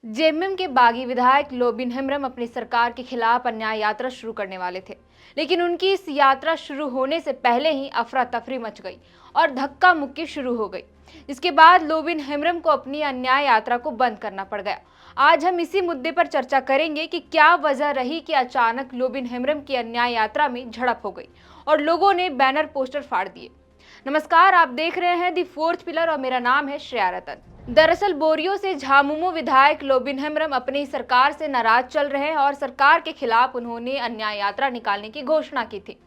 JMM के बागी विधायक लोबिन हेम्ब्रम अपनी सरकार के खिलाफ अन्याय यात्रा शुरू करने वाले थे, लेकिन उनकी इस यात्रा शुरू होने से पहले ही अफरा तफरी मच गई और धक्का मुक्की शुरू हो गई, जिसके बाद लोबिन हेम्ब्रम को अपनी अन्याय यात्रा को बंद करना पड़ गया। आज हम इसी मुद्दे पर चर्चा करेंगे कि क्या वजह रही कि अचानक लोबिन हेम्ब्रम की अन्याय यात्रा में झड़प हो गई और लोगों ने बैनर पोस्टर फाड़ दिए। नमस्कार, आप देख रहे हैं दी फोर्थ पिलर और मेरा नाम है श्रेया रतन। दरअसल बोरियो से झामुमो विधायक लोबिन हेम्ब्रम अपनी सरकार से नाराज चल रहे हैं और सरकार के खिलाफ उन्होंने अन्याय यात्रा निकालने की घोषणा की थी।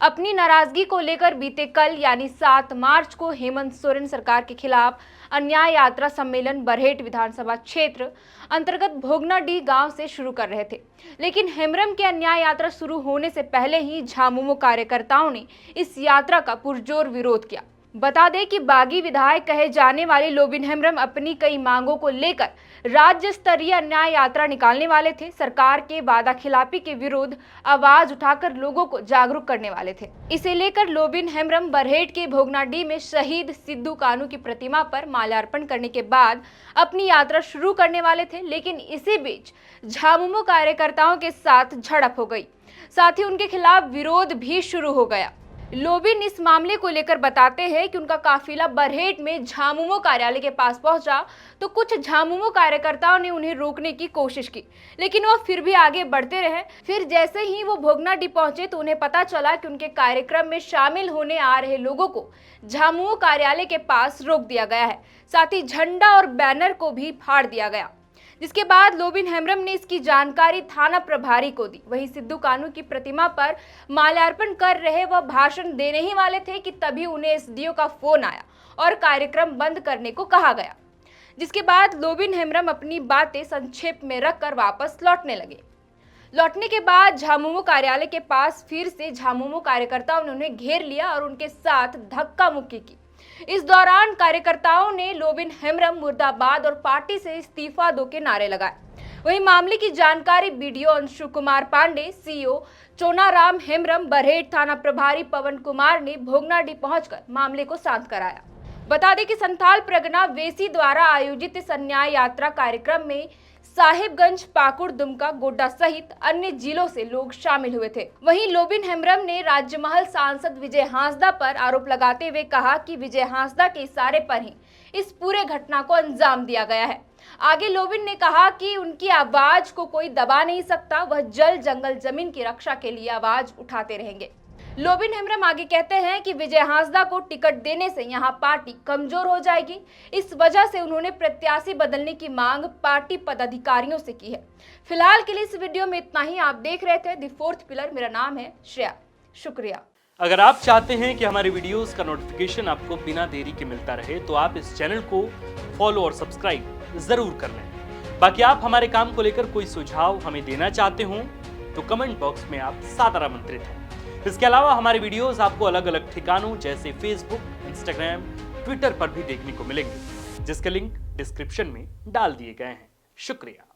अपनी नाराजगी को लेकर बीते कल यानी 7 मार्च को हेमंत सोरेन सरकार के खिलाफ अन्याय यात्रा सम्मेलन बरहेट विधानसभा क्षेत्र अंतर्गत भोगनाडीह गांव से शुरू कर रहे थे, लेकिन हेम्ब्रम के अन्याय यात्रा शुरू होने से पहले ही झामुमो कार्यकर्ताओं ने इस यात्रा का पुरजोर विरोध किया। बता दें कि बागी विधायक कहे जाने वाले लोबिन हेम्ब्रम अपनी कई मांगों को लेकर राज्य स्तरीय अन्याय यात्रा निकालने वाले थे। सरकार के वादा खिलाफी के विरुद्ध आवाज उठाकर लोगों को जागरूक करने वाले थे। इसे लेकर लोबिन हेम्ब्रम बरहेट के भोगनाडीह में शहीद सिद्धू कानू की प्रतिमा पर माल्यार्पण करने के बाद अपनी यात्रा शुरू करने वाले थे, लेकिन इसी बीच झामुमो कार्यकर्ताओं के साथ झड़प हो गई, साथ ही उनके खिलाफ विरोध भी शुरू हो गया। लोबिन इस मामले को लेकर बताते हैं कि उनका काफिला बरहेट में झामुमो कार्यालय के पास पहुंचा तो कुछ झामुमो कार्यकर्ताओं ने उन्हें रोकने की कोशिश की, लेकिन वो फिर भी आगे बढ़ते रहे। फिर जैसे ही वो भोगनाडीह पहुंचे तो उन्हें पता चला कि उनके कार्यक्रम में शामिल होने आ रहे लोगों को झामुमो कार्यालय के पास रोक दिया गया है, साथ ही झंडा और बैनर को भी फाड़ दिया गया, जिसके बाद लोबिन हेम्ब्रम ने इसकी जानकारी थाना प्रभारी को दी। वहीं सिद्धू कानू की प्रतिमा पर माल्यार्पण कर रहे वह भाषण देने ही वाले थे कि तभी उन्हें एसडीओ का फोन आया और कार्यक्रम बंद करने को कहा गया, जिसके बाद लोबिन हेम्ब्रम अपनी बातें संक्षेप में रखकर वापस लौटने लगे। लौटने के बाद झामुमो कार्यालय के पास फिर से झामुमो कार्यकर्ताओं ने उन्हें घेर लिया और उनके साथ धक्का मुक्की की। इस दौरान कार्यकर्ताओं ने लोबिन हेम्ब्रम मुर्दाबाद और पार्टी से इस्तीफा दो के नारे लगाए। वहीं मामले की जानकारी बीडीओ अंशु कुमार पांडे, सीओ चोनाराम हेम्ब्रम, बरहेट थाना प्रभारी पवन कुमार ने भोगनाडीह पहुंचकर मामले को शांत कराया। बता दें कि संथाल परगना वेसी द्वारा आयोजित इस अन्याय यात्रा कार्यक्रम में साहिबगंज, पाकुड़, दुमका, गोड्डा सहित अन्य जिलों से लोग शामिल हुए थे। वहीं लोबिन हेम्ब्रम ने राज्यमहल सांसद विजय हांसदा पर आरोप लगाते हुए कहा कि विजय हांसदा के इशारे पर ही इस पूरे घटना को अंजाम दिया गया है। आगे लोबिन ने कहा कि उनकी आवाज को कोई दबा नहीं सकता, वह जल, जंगल, जमीन की रक्षा के लिए आवाज उठाते रहेंगे। लोबिन हेम्ब्रम आगे कहते हैं कि विजय हांसदा को टिकट देने से यहां पार्टी कमजोर हो जाएगी, इस वजह से उन्होंने प्रत्याशी बदलने की मांग पार्टी पदाधिकारियों से की है। फिलहाल के लिए इस वीडियो में इतना ही। आप देख रहे थे दी फोर्थ पिलर, मेरा नाम है श्रेया। शुक्रिया। अगर आप चाहते हैं कि हमारे वीडियोस का नोटिफिकेशन आपको बिना देरी के मिलता रहे तो आप इस चैनल को फॉलो और सब्सक्राइब जरूर कर लें। बाकी आप हमारे काम को लेकर कोई सुझाव हमें देना चाहते हो तो कमेंट बॉक्स में आप सादर आमंत्रित हैं। इसके अलावा हमारे वीडियोस आपको अलग अलग ठिकानों जैसे फेसबुक, इंस्टाग्राम, ट्विटर पर भी देखने को मिलेंगे, जिसके लिंक डिस्क्रिप्शन में डाल दिए गए हैं। शुक्रिया।